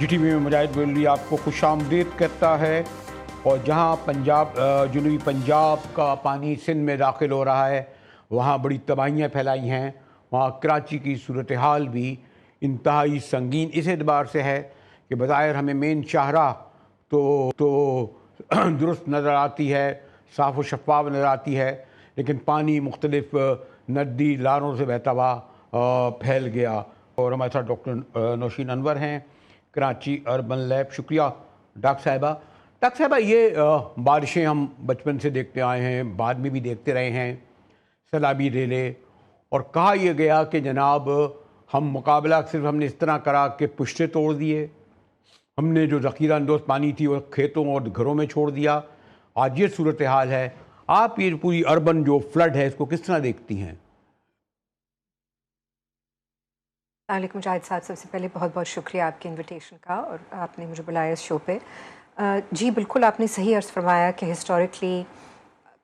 جی T V میں مجاہد ویلوی آپ کو خوش آمدید کہتا ہے۔ اور جہاں جنوبی پنجاب کا پانی سندھ میں داخل ہو رہا ہے، وہاں بڑی تباہیاں پھیلائی ہیں۔ وہاں کراچی کی صورتحال بھی انتہائی سنگین اس اعتبار سے ہے کہ بظاہر ہمیں مین شاہراہ تو درست نظر آتی ہے، صاف و شفاف نظر آتی ہے، لیکن پانی مختلف ندی لاروں سے بہتا ہوا پھیل گیا۔ اور ہمارے ساتھ ڈاکٹر نوشین انور ہیں، کراچی اربن لیب۔ شکریہ ڈاکٹر صاحبہ۔ ڈاکٹر صاحبہ، یہ بارشیں ہم بچپن سے دیکھتے آئے ہیں، بعد میں بھی دیکھتے رہے ہیں، سیلابی ریلے، اور کہا یہ گیا کہ جناب ہم مقابلہ صرف ہم نے اس طرح کرا کہ پشتے توڑ دیے، ہم نے جو ذخیرہ اندوز پانی تھی وہ کھیتوں اور گھروں میں چھوڑ دیا۔ آج یہ صورتحال ہے، آپ یہ پوری اربن جو فلڈ ہے اس کو کس طرح دیکھتی ہیں؟ السلام علیکم مجاہد صاحب، سب سے پہلے بہت بہت شکریہ آپ کے انویٹیشن کا، اور آپ نے مجھے بلایا اس شو پہ۔ جی بالکل، آپ نے صحیح عرض فرمایا کہ ہسٹوریکلی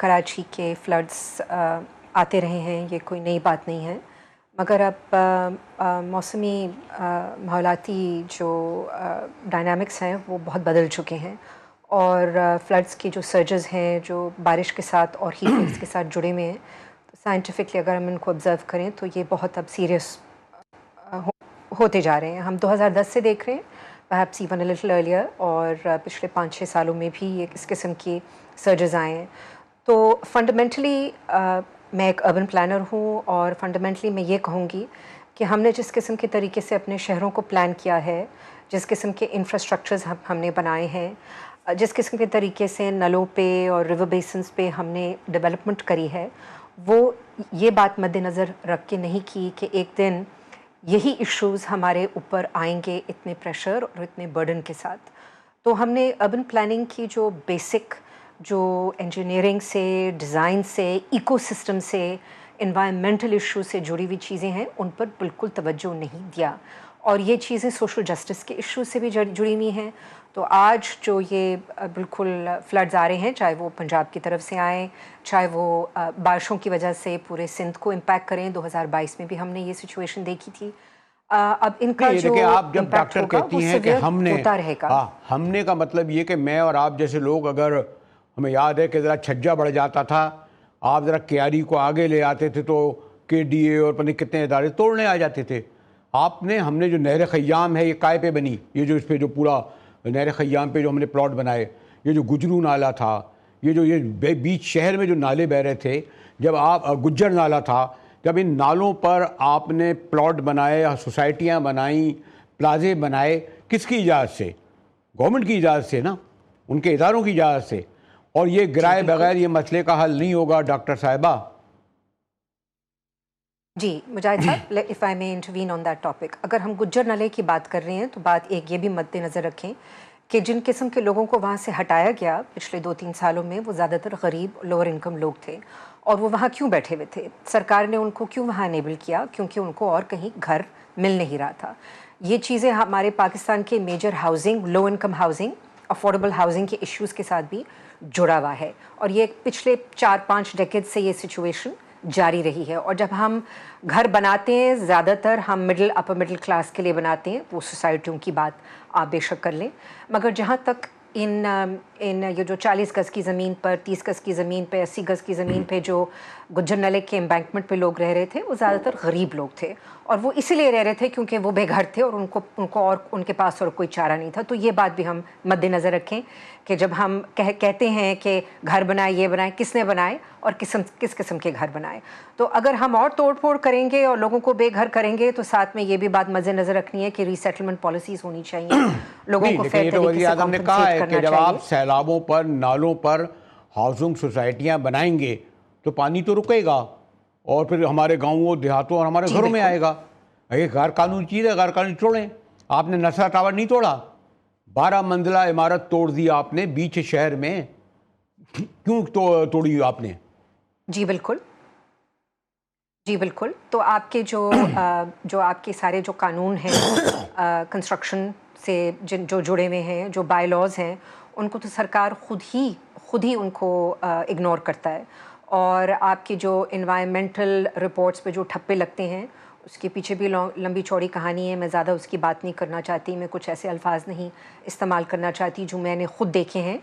کراچی کے فلڈز آتے رہے ہیں، یہ کوئی نئی بات نہیں ہے، مگر اب موسمی ماحولیاتی جو ڈائنامکس ہیں وہ بہت بدل چکے ہیں، اور فلڈز کی جو سرجز ہیں جو بارش کے ساتھ اور ہیٹ ویوز کے ساتھ جڑے ہوئے ہیں، تو سائنٹیفکلی اگر ہم ان کو آبزرو کریں تو یہ بہت اب سیریس ہوتے جا رہے ہیں۔ ہم 2010 سے دیکھ رہے ہیں، perhaps even a little earlier، اور پچھلے 5-6 سالوں میں بھی یہ اس قسم کی سرجز آئے ہیں۔ تو فنڈامنٹلی میں ایک اربن پلانر ہوں، اور فنڈامنٹلی میں یہ کہوں گی کہ ہم نے جس قسم کے طریقے سے اپنے شہروں کو پلان کیا ہے، جس قسم کے انفراسٹرکچرز ہم نے بنائے ہیں، جس قسم کے طریقے سے نلوں پہ اور ریور بیسنز پہ ہم نے ڈیولپمنٹ کری ہے، وہ یہ بات مد نظر رکھ کے نہیں کی کہ ایک دن یہی ایشوز ہمارے اوپر آئیں گے اتنے پریشر اور اتنے برڈن کے ساتھ۔ تو ہم نے اربن پلاننگ کی جو بیسک جو انجینئرنگ سے، ڈیزائن سے، ایکو سسٹم سے، انوائرمنٹل ایشو سے جڑی ہوئی چیزیں ہیں ان پر بالکل توجہ نہیں دیا، اور یہ چیزیں سوشل جسٹس کے ایشو سے بھی جڑی ہوئی ہیں۔ تو آج جو یہ بالکل فلڈز آ رہے ہیں، چاہے وہ پنجاب کی طرف سے آئیں، چاہے وہ بارشوں کی وجہ سے پورے سندھ کو امپیکٹ کریں، 2022 میں بھی ہم نے یہ سچویشن دیکھی تھی، اب ان کا جو آپ جب امپیکٹ ڈاکٹر ہوگا وہ کہتی ہیں کہ سیویئر ہوتا رہے گا۔ ہم نے کا مطلب یہ کہ میں اور آپ جیسے لوگ، اگر ہمیں یاد ہے کہ ذرا چھجا بڑھ جاتا تھا، آپ ذرا کیاری کو آگے لے آتے تھے تو کے ڈی اے اور پتہ نہیں کتنے ادارے توڑنے آ جاتے تھے۔ ہم نے جو نہر خیام ہے یہ کائے پہ بنی، یہ جو اس پہ جو پورا نہر خیام پہ جو ہم نے پلاٹ بنائے، یہ جو گجرو نالا تھا، یہ بیچ شہر میں جو نالے بہ رہے تھے، جب آپ گجر نالا تھا، جب ان نالوں پر آپ نے پلاٹ بنائے، سوسائٹیاں بنائیں، پلازے بنائے، کس کی اجازت سے؟ گورنمنٹ کی اجازت سے نا، ان کے اداروں کی اجازت سے۔ اور یہ گرائے بغیر یہ مسئلے کا حل نہیں ہوگا ڈاکٹر صاحبہ۔ جی مجاہد صاحب، if I may intervene on that topic، اگر ہم گجر نالے کی بات کر رہے ہیں تو بات ایک یہ بھی مد نظر رکھیں کہ جن قسم کے لوگوں کو وہاں سے ہٹایا گیا پچھلے 2-3 سالوں میں، وہ زیادہ تر غریب لوور انکم لوگ تھے، اور وہ وہاں کیوں بیٹھے ہوئے تھے؟ سرکار نے ان کو کیوں وہاں انیبل کیا؟ کیونکہ ان کو اور کہیں گھر مل نہیں رہا تھا۔ یہ چیزیں ہمارے پاکستان کے major housing, low income housing, affordable housing کے ایشوز کے ساتھ بھی جڑا ہوا ہے، اور یہ پچھلے 4-5 ڈیکیڈ سے یہ سچویشن جاری رہی ہے۔ اور جب ہم گھر بناتے ہیں، زیادہ تر ہم اپر مڈل کلاس کے لیے بناتے ہیں، وہ سوسائٹیوں کی بات آپ بے شک کر لیں، مگر جہاں تک ان یہ جو 40 گز کی زمین پر، 30 گز کی زمین پہ، 80 گز کی زمین پہ جو گجر نلے کے امبینکمنٹ پہ لوگ رہ رہے تھے، وہ زیادہ تر غریب لوگ تھے، اور وہ اسی لیے رہ رہے تھے کیونکہ وہ بے گھر تھے، اور ان کو اور ان کے پاس اور کوئی چارہ نہیں تھا۔ تو یہ بات بھی ہم مد نظر رکھیں کہ جب ہم کہتے ہیں کہ گھر بنائے، یہ بنائے، کس نے بنائے اور کس قسم کے گھر بنائے؟ تو اگر ہم اور توڑ پھوڑ کریں گے اور لوگوں کو بے گھر کریں گے، تو ساتھ میں یہ بھی بات مد نظر رکھنی ہے کہ ری سیٹلمنٹ پالیسیز ہونی چاہیے، لوگوں کو فیئر طریقے سے نے کہا ہے کمپنسیٹ کہ کرنا جب چاہیے۔ آپ سیلابوں پر، نالوں پر ہاؤسنگ سوسائٹیاں بنائیں گے تو پانی تو رکے گا، اور پھر ہمارے گاؤں دیہاتوں اور ہمارے گھروں میں آئے گا۔ یہ غیر قانونی چیز ہے، غیر قانونی توڑیں۔ آپ نے نصرہ ٹاور نہیں توڑا، 12 منزلہ عمارت توڑ دی آپ نے بیچ شہر میں، کیوں توڑی آپ نے؟ جی بالکل، جی بالکل۔ تو آپ کے جو آپ کے سارے جو قانون ہیں کنسٹرکشن سے جو جڑے ہوئے ہیں، جو بائی لاز ہیں، ان کو تو سرکار خود ہی ان کو اگنور کرتا ہے، اور آپ کی جو انوائرمنٹل رپورٹس پہ جو ٹھپے لگتے ہیں، اس کے پیچھے بھی لمبی چوڑی کہانی ہے، میں زیادہ اس کی بات نہیں کرنا چاہتی، میں کچھ ایسے الفاظ نہیں استعمال کرنا چاہتی جو میں نے خود دیکھے ہیں،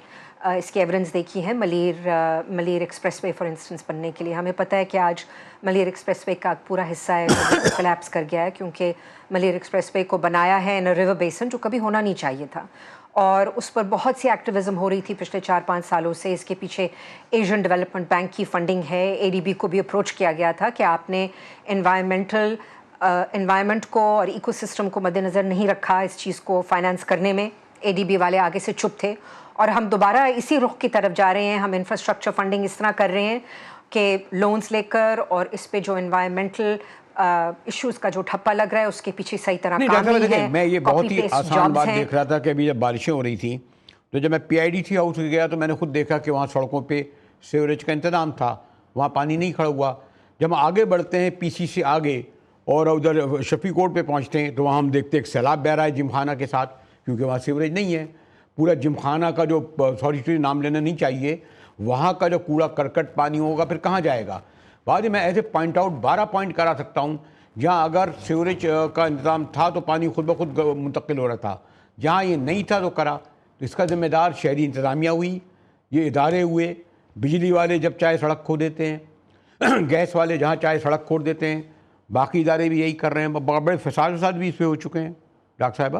اس کی ایویڈنس دیکھی ہے Malir express way for instance بننے کے لیے. ہمیں پتہ ہے کہ آج ملیر ایکسپریس وے کا پورا حصہ ہے جو کلیپس کر گیا ہے، کیونکہ ملیر ایکسپریس وے کو بنایا ہے ان ریور بیسن جو کبھی ہونا نہیں چاہیے تھا، اور اس پر بہت سی ایکٹیویزم ہو رہی تھی پچھلے 4-5 سالوں سے. اس کے پیچھے ایشین ڈیولپمنٹ بینک کی فنڈنگ ہے. ADB کو بھی اپروچ کیا گیا تھا کہ آپ نے انوائرمنٹ کو اور ایکو سسٹم کو مد نظر نہیں رکھا اس چیز کو فائنانس کرنے میں. ADB والے آگے سے چپ تھے، اور ہم دوبارہ اسی رخ کی طرف جا رہے ہیں. ہم انفراسٹرکچر فنڈنگ اس طرح کر رہے ہیں کہ لونز لے کر، اور اس پہ جو انوائرمنٹل ایشوز کا جو ٹھپا لگ رہا ہے اس کے پیچھے صحیح طرح کام نہیں ہے. میں یہ بہت ہی آسان بات دیکھ رہا تھا کہ ابھی جب بارشیں ہو رہی تھیں تو جب میں PIDC ہاؤس گیا تو میں نے خود دیکھا کہ وہاں سڑکوں پہ سیوریج کا انتظام تھا، وہاں پانی نہیں کھڑا ہوا. جب ہم آگے بڑھتے ہیں PC سے آگے اور ادھر شفیع کوٹ پہ پہنچتے ہیں تو وہاں ہم دیکھتے ہیں ایک سیلاب بہہ رہا ہے جم خانہ کے ساتھ، کیونکہ وہاں سیوریج نہیں ہے. پورا جم خانہ کا جو سوری نام لینا نہیں چاہیے، وہاں کا جو کوڑا کرکٹ پانی ہوگا پھر کہاں جائے گا. بعد میں ایسے پوائنٹ آؤٹ 12 پوائنٹ کرا سکتا ہوں جہاں اگر سیوریج کا انتظام تھا تو پانی خود بخود منتقل ہو رہا تھا، جہاں یہ نہیں تھا تو کرا. تو اس کا ذمہ دار شہری انتظامیہ ہوئی، یہ ادارے ہوئے. بجلی والے جب چاہے سڑک کھود دیتے ہیں، گیس والے جہاں چاہے سڑک کھود دیتے ہیں، باقی ادارے بھی یہی کر رہے ہیں. بڑے فساد بھی اس پہ ہو چکے ہیں ڈاکٹر صاحبہ.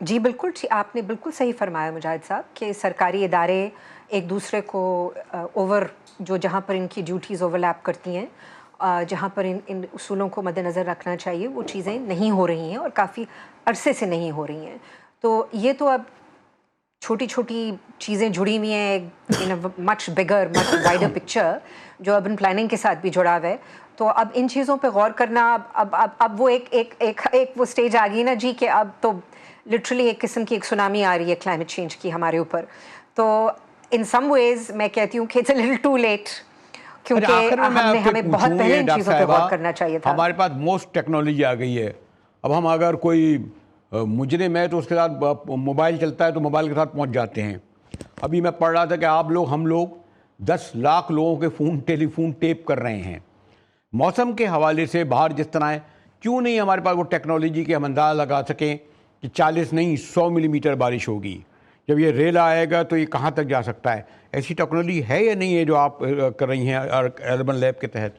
جی بالکل، آپ نے بالکل صحیح فرمایا مجاہد صاحب کہ سرکاری ادارے ایک دوسرے کو جہاں پر ان کی ڈیوٹیز اوورلیپ کرتی ہیں، جہاں پر ان اصولوں کو مد نظر رکھنا چاہیے، وہ چیزیں نہیں ہو رہی ہیں اور کافی عرصے سے نہیں ہو رہی ہیں. تو یہ تو اب چھوٹی چھوٹی چیزیں جڑی ہوئی ہیں ان مچ بگر مچ وائڈر پکچر جو اربن پلاننگ کے ساتھ بھی جڑا ہوا ہے. تو اب ان چیزوں پہ غور کرنا اب وہ ایک وہ سٹیج آ گئی نا جی کہ اب تو لٹرلی ایک قسم کی ایک سونامی آ رہی ہے کلائمیٹ چینج کی ہمارے اوپر. تو ان سم ویز میں کہتی ہوں کہ it's a little too late, کیونکہ ہمیں بہت پہلے ان چیزوں پہ غور کرنا چاہیے تھا. ہمارے پاس موسٹ ٹیکنالوجی آ گئی ہے. اب ہم اگر کوئی مجرم ہے تو اس کے ساتھ موبائل چلتا ہے تو موبائل کے ساتھ پہنچ جاتے ہیں. ابھی میں پڑھ رہا تھا کہ ہم لوگ 10 لاکھ لوگوں کے ٹیلی فون ٹیپ کر رہے ہیں. موسم کے حوالے سے باہر جس طرح ہے، کیوں نہیں ہمارے پاس وہ ٹیکنالوجی کے ہم اندازہ لگا سکیں کہ 40 نہیں 100 ملی میٹر بارش ہوگی. جب یہ ریلا آئے گا تو یہ کہاں تک جا سکتا ہے؟ ایسی ٹیکنالوجی ہے یا نہیں ہے جو آپ کر رہی ہیں اربن لیب کے تحت؟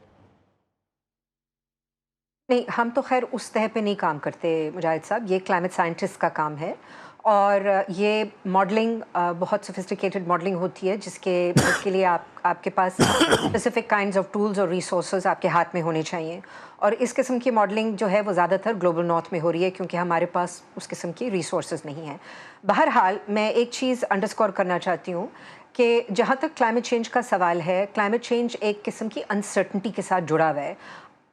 نہیں، ہم تو خیر اس تہہ پہ نہیں کام کرتے مجاہد صاحب، یہ کلائمیٹ سائنٹسٹ کا کام ہے. اور یہ ماڈلنگ بہت سوفسٹیکیٹڈ ماڈلنگ ہوتی ہے جس کے لیے آپ کے پاس اسپیسیفک کائنڈز آف ٹولز اور ریسورسز آپ کے ہاتھ میں ہونے چاہیے. اور اس قسم کی ماڈلنگ جو ہے وہ زیادہ تر گلوبل نارتھ میں ہو رہی ہے کیونکہ ہمارے پاس اس قسم کی ریسورسز نہیں ہیں. بہرحال میں ایک چیز انڈرسکور کرنا چاہتی ہوں کہ جہاں تک کلائمیٹ چینج کا سوال ہے، کلائمیٹ چینج ایک قسم کی انسرٹنٹی کے ساتھ جڑا ہوا ہے.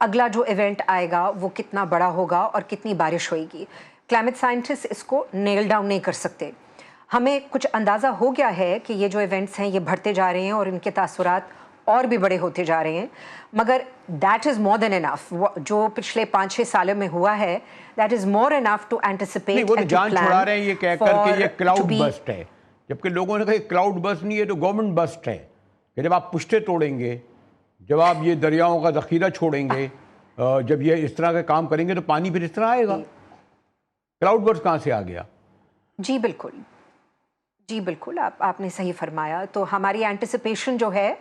اگلا جو ایونٹ آئے گا وہ کتنا بڑا ہوگا اور کتنی بارش ہوئے گی، کلائمیٹ سائنٹسٹ اس کو نیل ڈاؤن نہیں کر سکتے. ہمیں کچھ اندازہ ہو گیا ہے کہ یہ جو ایونٹس ہیں یہ بڑھتے جا رہے ہیں اور ان کے تاثرات اور بھی بڑے ہوتے جا رہے ہیں، مگر دیٹ از مور دین انف. جو پچھلے 5-6 سالوں میں ہوا ہے that is more enough to anticipate. وہ جان چھڑا رہے ہیں یہ کہہ کر کہ یہ کلاؤڈ برسٹ ہے، جبکہ لوگوں نے کہا یہ کلاؤڈ برسٹ نہیں ہے تو گورنمنٹ برسٹ ہے. کہ جب آپ پشتے توڑیں گے، جب آپ یہ دریاؤں کا ذخیرہ چھوڑیں گے، جب یہ اس طرح کے کام کریں گے تو پانی پھر اس طرح آئے گا. کلاؤڈ برسٹ کہاں سے آ گیا؟ جی بالکل آپ نے صحیح فرمایا. تو ہماری اینٹیسپیشن جو ہے،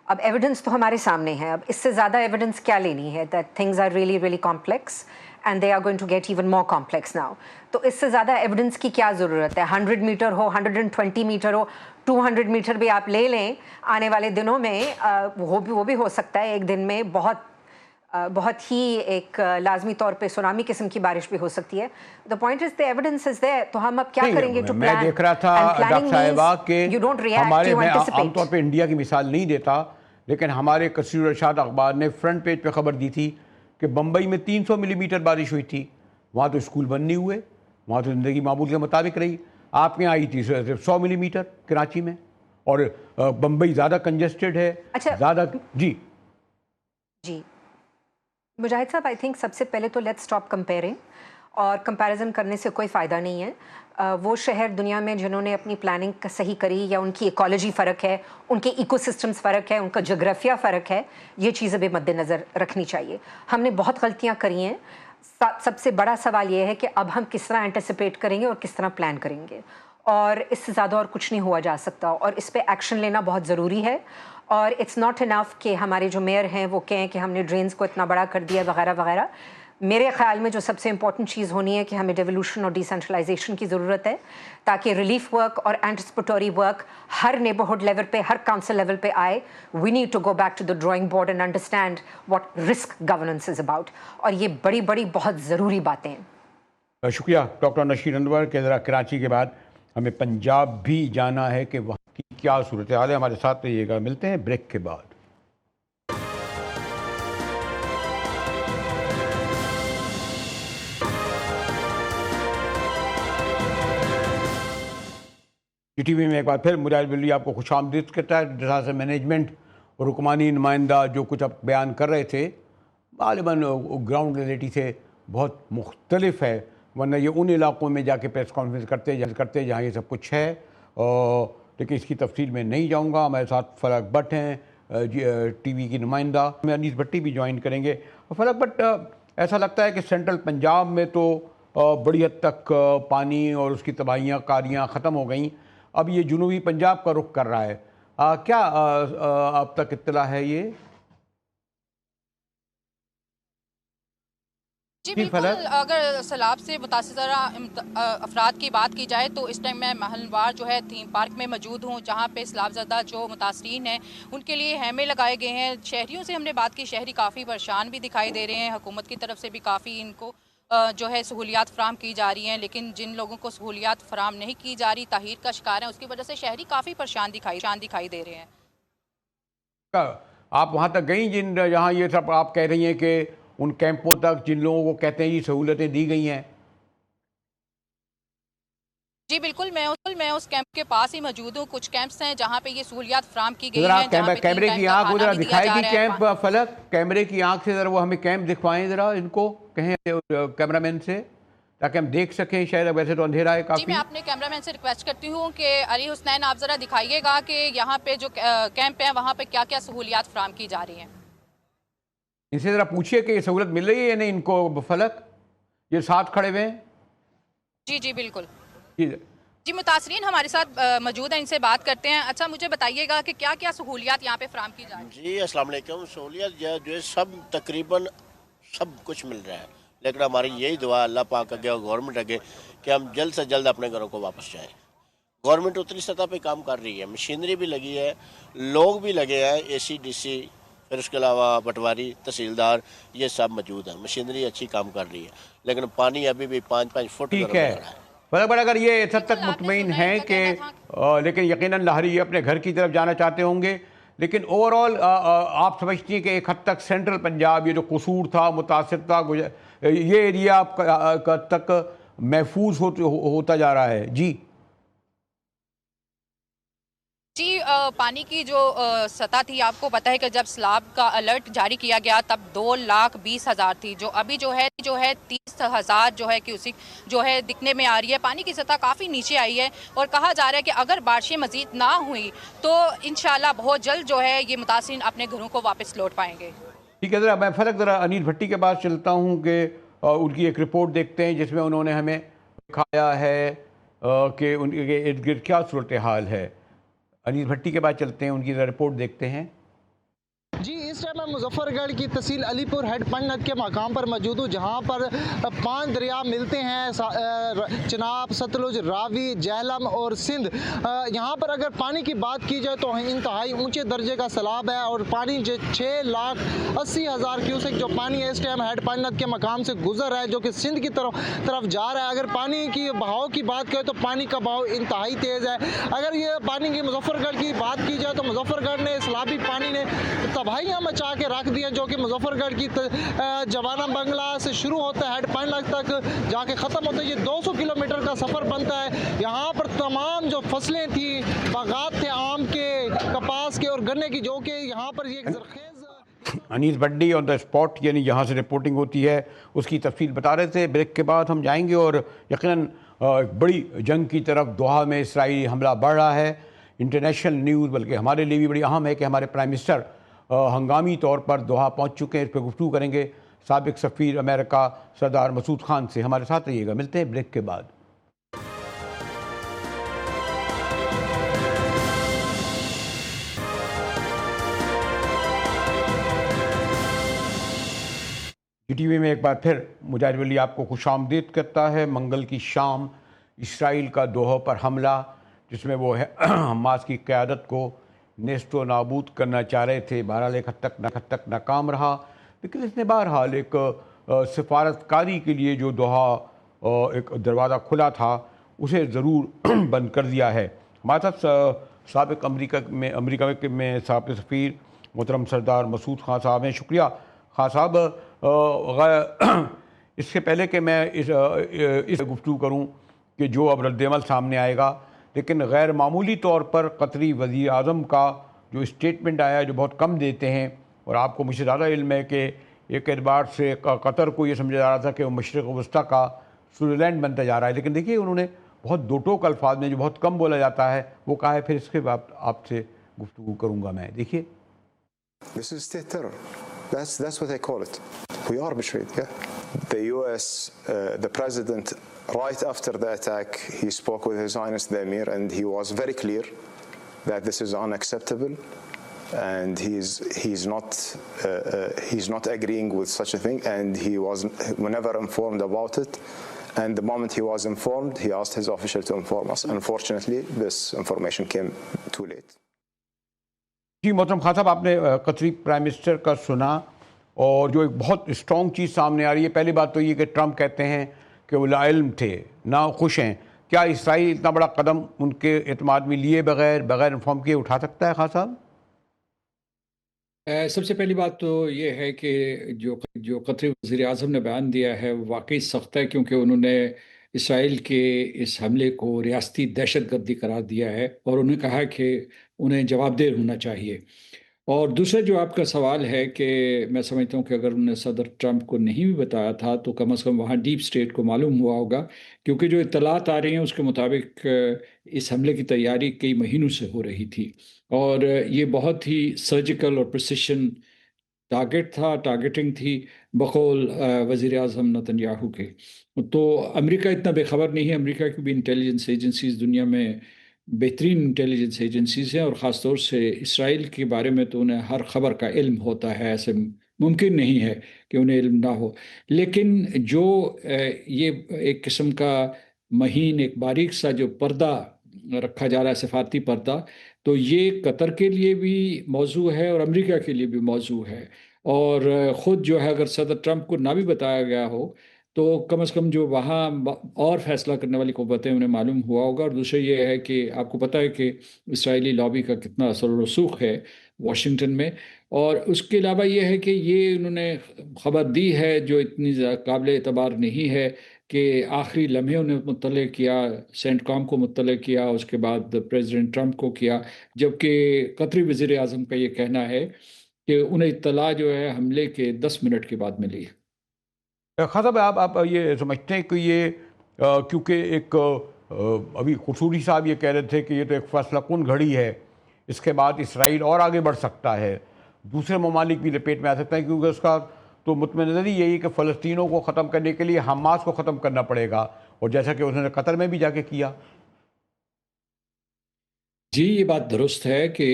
اب ایویڈنس تو ہمارے سامنے ہے، اب اس سے زیادہ ایویڈنس کیا لینی ہے؟ That things are really really complex and they are going to get even more complex now. تو اس سے زیادہ ایویڈنس کی کیا ضرورت ہے؟ 100 میٹر ہو، 120 میٹر ہو، 200 میٹر بھی آپ لے لیں آنے والے دنوں میں، وہ بھی ہو سکتا ہے ایک دن میں بہت ہی ایک لازمی طور پہ سونامی قسم کی بارش بھی ہو سکتی ہے. The point is the evidence is there. تو ہم اب کیا کریں گے؟ میں دیکھ رہا تھا ڈاکٹر صاحبہ کہ میں عام طور پہ انڈیا کی مثال نہیں دیتا، لیکن ہمارے کثیر الارشاد اخبار نے فرنٹ پیج پہ خبر دی تھی کہ بمبئی میں 300 ملی میٹر بارش ہوئی تھی. وہاں تو اسکول بند نہیں ہوئے، وہاں تو زندگی معمول کے مطابق رہی. آپ کے یہاں آئی تھی صرف 100 ملی میٹر کراچی میں، اور بمبئی زیادہ کنجسٹڈ ہے زیادہ. جی مجاہد صاحب، آئی تھنک سب سے پہلے تو لیٹس اسٹاپ کمپیئرنگ. اور کمپیریزن کرنے سے کوئی فائدہ نہیں ہے. وہ شہر دنیا میں جنہوں نے اپنی پلاننگ صحیح کری یا ان کی ایکالوجی فرق ہے, ان کے ایکو سسٹمز فرق ہے, ان کا جغرافیہ فرق ہے, یہ چیزیں بھی مد نظر رکھنی چاہیے. ہم نے بہت غلطیاں کری ہیں. سب سے بڑا سوال یہ ہے کہ اب ہم کس طرح اینٹیسپیٹ کریں گے اور کس طرح پلان کریں گے, اور اس سے زیادہ اور کچھ نہیں ہوا جا سکتا, اور اس پہ ایکشن لینا بہت ضروری ہے. اور اٹس ناٹ انف کہ ہمارے جو میئر ہیں وہ کہیں کہ ہم نے ڈرینز کو اتنا بڑا کر دیا وغیرہ وغیرہ. میرے خیال میں جو سب سے امپورٹنٹ چیز ہونی ہے کہ ہمیں ڈیولوشن اور ڈیسینٹرلائزیشن کی ضرورت ہے, تاکہ ریلیف ورک اور اینٹیسپیٹوری ورک ہر نیبرہڈ لیول پہ, ہر کاؤنسل لیول پہ آئے. We need to go back to the drawing board and understand what risk governance is about, اور یہ بڑی بڑی بہت ضروری باتیں ہیں. شکریہ ڈاکٹر نشین انور. کہ ذرا کراچی کے بعد ہمیں پنجاب بھی جانا ہے کہ وہاں کی کیا صورتحال ہے. ہمارے ساتھ رہیے گا, ملتے ہیں بریک کے بعد. ٹی وی میں ایک بار پھر مراد بلی آپ کو خوش آمدید کرتا ہے. ڈیزاسٹر مینجمنٹ اور حکمانی نمائندہ جو کچھ اب بیان کر رہے تھے غالباً گراؤنڈ ریئلٹی سے بہت مختلف ہے, ورنہ یہ ان علاقوں میں جا کے پریس کانفرنس کرتے جہاں یہ سب کچھ ہے. لیکن اس کی تفصیل میں نہیں جاؤں گا. ہمارے ساتھ فلک بٹ ہیں, ٹی وی کی نمائندہ. ہمیں انیس بھٹی بھی جوائن کریں گے. فلک بٹ, ایسا لگتا ہے کہ سینٹرل پنجاب میں تو بڑی حد تک پانی اور اس کی تباہیاں کاریاں ختم ہو گئیں, اب یہ جنوبی پنجاب کا رخ کر رہا ہے. کیا اب تک اطلاع ہے یہ؟ جی بالکل, اگر سیلاب سے متاثرہ افراد کی بات کی جائے تو اس ٹائم میں محل وار جو ہے تھیم پارک میں موجود ہوں, جہاں پہ سیلاب زدہ جو متاثرین ہیں ان کے لیے خیمے لگائے گئے ہیں. شہریوں سے ہم نے بات کی, شہری کافی پریشان بھی دکھائی دے رہے ہیں. حکومت کی طرف سے بھی کافی ان کو جو ہے سہولیات فراہم کی جا رہی ہیں, لیکن جن لوگوں کو سہولیات فراہم نہیں کی جا رہی تاخیر کا شکار ہیں, اس کی وجہ سے شہری کافی پریشان دکھائی دے رہے ہیں. آپ وہاں تک گئیں جہاں یہ سب آپ کہہ رہی ہیں کہ ان کیمپوں تک جن لوگوں کو کہتے ہیں یہ سہولتیں دی گئی ہیں؟ جی بالکل, میں اس کیمپ کے پاس ہی موجود ہوں. کچھ کیمپس ہیں جہاں پہ یہ سہولیات فراہم کی گئی ہیں. کیمرے کی آنکھ ذرا دکھائے گی کیمپ فلک, کیمرے کی آنکھ سے ذرا وہ ہمیں کیمپ دکھوائیں, ذرا ان کو کہیں کیمرہ مین سے, تاکہ ہم دیکھ سکیں. شاید ویسے تو اندھیرا ہے کافی. جی میں اپنے کیمرہ مین سے ریکویسٹ کرتی ہوں کہ علی حسنین آپ ذرا دکھائیے گا کہ یہاں پہ جو کیمپ ہیں وہاں پہ کیا کیا سہولیات فراہم کی جا رہی ہیں. ان سے ذرا پوچھئے کہ یہ سہولت مل رہی ہے یا نہیں ان کو. فلک, یہ ساتھ کھڑے ہوئے ہیں. جی بالکل. جی متاثرین ہمارے ساتھ موجود ہیں, ان سے بات کرتے ہیں. اچھا مجھے بتائیے گا کہ کیا کیا سہولیات یہاں پہ فراہم کی جا رہی ہیں. جی السلام علیکم. سہولیات جو ہے سب تقریباً سب کچھ مل رہا ہے, لیکن ہماری یہی دعا اللہ پاک اگے اور گورنمنٹ اگے کہ ہم جلد سے جلد اپنے گھروں کو واپس جائیں. گورنمنٹ اتنی سطح پہ کام کر رہی ہے, مشینری بھی لگی ہے, لوگ بھی لگے ہیں, اے سی ڈی سی, پھر اس کے علاوہ پٹواری, تحصیلدار, یہ سب موجود ہیں. مشینری اچھی کام کر رہی ہے, لیکن پانی ابھی بھی 5 فٹ ٹھیک ہے. بڑا اگر یہ اس حد تک مطمئن ہیں کہ لیکن یقیناً لاہوری اپنے گھر کی طرف جانا چاہتے ہوں گے, لیکن اوور آل آپ سمجھتی ہیں کہ ایک حد تک سینٹرل پنجاب یہ جو قصور تھا, متاثر تھا, یہ ایریا تک محفوظ ہوتا جا رہا ہے؟ جی پانی کی جو سطح تھی آپ کو پتہ ہے کہ جب سیلاب کا الرٹ جاری کیا گیا تب 2,20,000 تھی, جو ابھی جو ہے 30,000 جو ہے کیوسک جو ہے دکھنے میں آ رہی ہے. پانی کی سطح کافی نیچے آئی ہے اور کہا جا رہا ہے کہ اگر بارشیں مزید نہ ہوئیں تو انشاءاللہ بہت جلد جو ہے یہ متاثرین اپنے گھروں کو واپس لوٹ پائیں گے. ٹھیک ہے, ذرا میں فلک ذرا انیس بھٹی کے پاس چلتا ہوں کہ ان کی ایک رپورٹ دیکھتے ہیں جس میں انہوں نے ہمیں دکھایا ہے کہ ان کے ارد گرد کیا صورتحال ہے. انیس بھٹی کے بعد چلتے ہیں, ان کی رپورٹ دیکھتے ہیں. جی اس ٹائم میں مظفر گڑھ کی تحصیل علی پور ہیڈ پنڈت کے مقام پر موجود ہوں, جہاں پر 5 دریا ملتے ہیں, چناب, ستلج, راوی, جہلم اور سندھ. یہاں پر اگر پانی کی بات کی جائے تو انتہائی اونچے درجے کا سیلاب ہے اور پانی 6,80,000 کیوسک جو پانی ہے اس ٹائم ہیڈ پنڈت کے مقام سے گزر رہا ہے, جو کہ سندھ کی طرف جا رہا ہے. اگر پانی کی بہاؤ کی بات کریں تو پانی کا بہاؤ انتہائی تیز ہے. اگر یہ پانی کی مظفر گڑھ کی بات کی جائے تو مظفر گڑھ نے سیلابی پانی نے تباہیاں مچا کے رکھ دی ہیں, جو کہ مظفر گڑھ کی جوانا بنگلہ سے شروع ہوتا ہے ہیڈ پنڈت تک جا کے ختم ہوتا ہے. یہ 200 کلومیٹر کا سفر بنتا ہے. یہاں پر تمام جو فصلیں تھیں, باغات تھے آم کے, کپاس کے اور گنے کی, جو کہ یہاں پر یہ زرخیز انیس بڈی آن دا اسپاٹ، یعنی جہاں سے رپورٹنگ ہوتی ہے اس کی تفصیل بتا رہے تھے. بریک کے بعد ہم جائیں گے اور یقیناً ایک بڑی جنگ کی طرف دوحہ میں اسرائیلی حملہ بڑھ رہا ہے. انٹرنیشنل نیوز بلکہ ہمارے لیے بھی بڑی اہم ہے کہ ہمارے پرائم منسٹر ہنگامی طور پر دوحہ پہنچ چکے ہیں. اس پہ گفتگو کریں گے سابق سفیر امریکہ سردار مسعود خان سے. ہمارے ساتھ رہیے گا، ملتے ہیں بریک کے بعد. جی ٹی وی میں ایک بار پھر مجاہد ولی آپ کو خوش آمدید کرتا ہے. منگل کی شام اسرائیل کا دوحہ پر حملہ، جس میں وہ حماس کی قیادت کو نیست و نابود کرنا چاہ رہے تھے، بہرحال ایک حد تک ناکام رہا. لیکن اس نے بہرحال ایک سفارتکاری کے لیے جو دوحہ ایک دروازہ کھلا تھا اسے ضرور بند کر دیا ہے. ہمارے ساتھ سابق امریکہ میں سابق سفیر محترم سردار مسعود خان صاحب ہیں. شکریہ خان صاحب. اس سے پہلے کہ میں اس گفتگو کروں کہ جو اب رد عمل سامنے آئے گا، لیکن غیر معمولی طور پر قطری وزیر اعظم کا جو اسٹیٹمنٹ آیا ہے جو بہت کم دیتے ہیں، اور آپ کو مجھ سے زیادہ علم ہے کہ ایک اعتبار سے قطر کو یہ سمجھا جا رہا تھا کہ وہ مشرق وسطیٰ کا سوئٹزرلینڈ بنتا جا رہا ہے، لیکن دیکھیے انہوں نے بہت دو ٹوک الفاظ میں جو بہت کم بولا جاتا ہے وہ کہا ہے. پھر اس کے بعد آپ سے گفتگو کروں گا میں. دیکھیے This is state terror. That's what I call it. We are betrayed, yeah. The US, the president, right after the attack, he spoke with His Highness the Emir, and he was very clear that this is unacceptable, and he's not agreeing with such a thing, and he was never informed about it. And the moment he was informed, he asked his official to inform us. Unfortunately, this information came too late. جی محترم خان صاحب، آپ نے قطری prime minister کا سنا، اور جو ایک بہت اسٹرانگ چیز سامنے آ رہی ہے. پہلی بات تو یہ کہ ٹرمپ کہتے ہیں کہ وہ لا علم تھے، ناخوش ہیں. کیا اسرائیل اتنا بڑا قدم ان کے اعتماد میں لیے بغیر انفارم کیے اٹھا سکتا ہے خان صاحب؟ سب سے پہلی بات تو یہ ہے کہ جو قطری وزیر اعظم نے بیان دیا ہے وہ واقعی سخت ہے، کیونکہ انہوں نے اسرائیل کے اس حملے کو ریاستی دہشت گردی قرار دیا ہے، اور انہوں نے کہا کہ انہیں جواب دہ ہونا چاہیے. اور دوسرا جو آپ کا سوال ہے کہ میں سمجھتا ہوں کہ اگر انہوں نے صدر ٹرمپ کو نہیں بھی بتایا تھا تو کم از کم وہاں ڈیپ اسٹیٹ کو معلوم ہوا ہوگا، کیونکہ جو اطلاعات آ رہی ہیں اس کے مطابق اس حملے کی تیاری کئی مہینوں سے ہو رہی تھی، اور یہ بہت ہی سرجیکل اور پریسیشن ٹارگیٹنگ تھی بقول وزیر اعظم نتن یاہو کے. تو امریکہ اتنا بے خبر نہیں ہے. امریکہ کی بھی انٹیلیجنس ایجنسیز دنیا میں بہترین انٹیلیجنس ایجنسیز ہیں، اور خاص طور سے اسرائیل کے بارے میں تو انہیں ہر خبر کا علم ہوتا ہے. ایسے ممکن نہیں ہے کہ انہیں علم نہ ہو. لیکن جو یہ ایک قسم کا مہین، ایک باریک سا جو پردہ رکھا جا رہا ہے، سفارتی پردہ، تو یہ قطر کے لیے بھی موضوع ہے اور امریکہ کے لیے بھی موضوع ہے. اور خود جو ہے اگر صدر ٹرمپ کو نہ بھی بتایا گیا ہو تو کم از کم جو وہاں اور فیصلہ کرنے والی قوتیں انہیں معلوم ہوا ہوگا. اور دوسرا یہ ہے کہ آپ کو پتہ ہے کہ اسرائیلی لابی کا کتنا اثر و رسوخ ہے واشنگٹن میں. اور اس کے علاوہ یہ ہے کہ یہ انہوں نے خبر دی ہے جو اتنی قابل اعتبار نہیں ہے کہ آخری لمحے انہیں مطلع کیا، سینٹ کام کو مطلع کیا، اس کے بعد پریزیڈنٹ ٹرمپ کو کیا، جبکہ قطری وزیر اعظم کا یہ کہنا ہے کہ انہیں اطلاع جو ہے حملے کے 10 منٹ کے بعد ملی ہے. خان صاحب، آپ یہ سمجھتے ہیں کہ یہ کیونکہ ایک ابھی قصوری صاحب یہ کہہ رہے تھے کہ یہ تو ایک فیصلہ کن گھڑی ہے، اس کے بعد اسرائیل اور آگے بڑھ سکتا ہے، دوسرے ممالک بھی لپیٹ میں آ سکتے ہیں، کیونکہ اس کا تو مطمئن نظری یہی کہ فلسطینوں کو ختم کرنے کے لیے حماس کو ختم کرنا پڑے گا، اور جیسا کہ انہوں نے قطر میں بھی جا کے کیا. جی یہ بات درست ہے کہ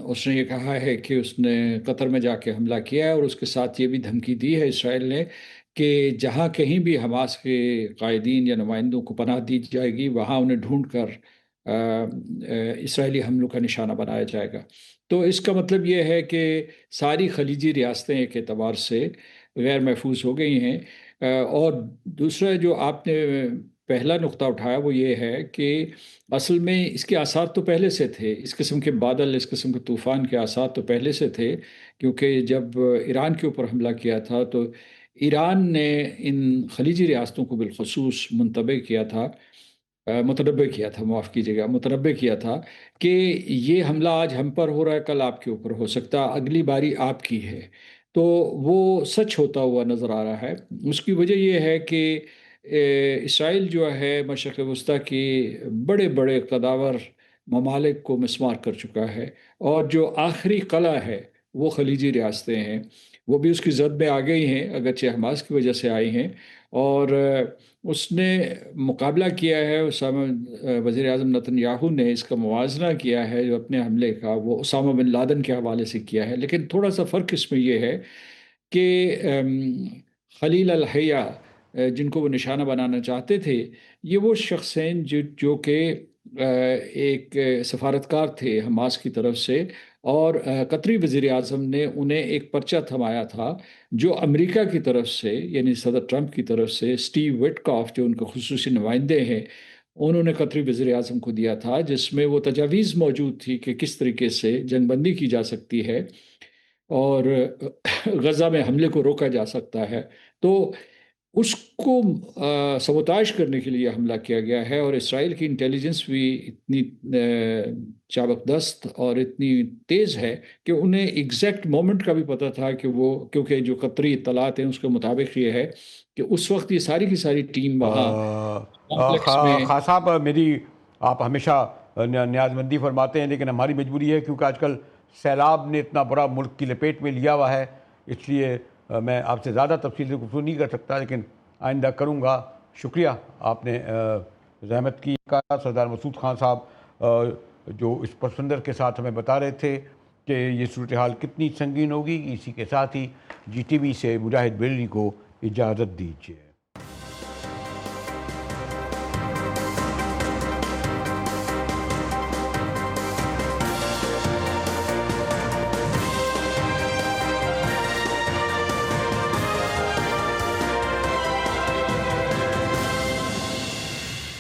اس نے یہ کہا ہے کہ اس نے قطر میں جا کے حملہ کیا ہے، اور اس کے ساتھ یہ بھی دھمکی دی ہے اسرائیل نے کہ جہاں کہیں بھی حماس کے قائدین یا نمائندوں کو پناہ دی جائے گی وہاں انہیں ڈھونڈ کر اسرائیلی حملوں کا نشانہ بنایا جائے گا. تو اس کا مطلب یہ ہے کہ ساری خلیجی ریاستیں ایک اعتبار سے غیر محفوظ ہو گئی ہیں. اور دوسرا جو آپ نے پہلا نقطہ اٹھایا وہ یہ ہے کہ اصل میں اس کے آثار تو پہلے سے تھے، اس قسم کے بادل، اس قسم کے طوفان کے آثار تو پہلے سے تھے، کیونکہ جب ایران کے اوپر حملہ کیا تھا تو ایران نے ان خلیجی ریاستوں کو بالخصوص منتبہ کیا تھا متنبع کیا تھا، معاف کیجیے گا، متنبع کیا تھا کہ یہ حملہ آج ہم پر ہو رہا ہے، کل آپ کے اوپر ہو سکتا، اگلی باری آپ کی ہے. تو وہ سچ ہوتا ہوا نظر آ رہا ہے. اس کی وجہ یہ ہے کہ اسرائیل جو ہے مشرق وسطیٰ کی بڑے بڑے قداور ممالک کو مسمار کر چکا ہے، اور جو آخری قلعہ ہے وہ خلیجی ریاستیں ہیں. وہ بھی اس کی زد میں آ گئی ہیں، اگرچہ حماس کی وجہ سے آئی ہیں. اور اس نے مقابلہ کیا ہے، اسامہ وزیر اعظم نتن یاہو نے اس کا موازنہ کیا ہے جو اپنے حملے کا، وہ اسامہ بن لادن کے حوالے سے کیا ہے. لیکن تھوڑا سا فرق اس میں یہ ہے کہ خلیل الحیہ جن کو وہ نشانہ بنانا چاہتے تھے، یہ وہ شخص ہیں جو کہ ایک سفارتکار تھے حماس کی طرف سے، اور قطری وزیر اعظم نے انہیں ایک پرچہ تھمایا تھا جو امریکہ کی طرف سے، یعنی صدر ٹرمپ کی طرف سے اسٹیو وٹکاف جو ان کے خصوصی نمائندے ہیں، انہوں نے قطری وزیر اعظم کو دیا تھا، جس میں وہ تجاویز موجود تھی کہ کس طریقے سے جنگ بندی کی جا سکتی ہے اور غزہ میں حملے کو روکا جا سکتا ہے. تو اس کو سبوتاش کرنے کے لیے حملہ کیا گیا ہے. اور اسرائیل کی انٹیلیجنس بھی اتنی چابک دست اور اتنی تیز ہے کہ انہیں ایگزیکٹ مومنٹ کا بھی پتہ تھا کہ وہ، کیونکہ جو قطری اطلاعات ہیں اس کے مطابق یہ ہے کہ اس وقت یہ ساری کی ساری ٹیم وہاں کمپلیکس میں. خان صاحب، آپ ہمیشہ نیاز مندی فرماتے ہیں، لیکن ہماری مجبوری ہے کیونکہ آج کل سیلاب نے اتنا بڑا ملک کی لپیٹ میں لیا ہوا ہے، اس لیے میں آپ سے زیادہ تفصیل سے گفتگو نہیں کر سکتا، لیکن آئندہ کروں گا. شکریہ، آپ نے زحمت کی. سردار مسعود خان صاحب جو اس پس منظر کے ساتھ ہمیں بتا رہے تھے کہ یہ صورتحال کتنی سنگین ہوگی. اسی کے ساتھ ہی GTV سے مجاہد بریلوی کو اجازت دیجیے.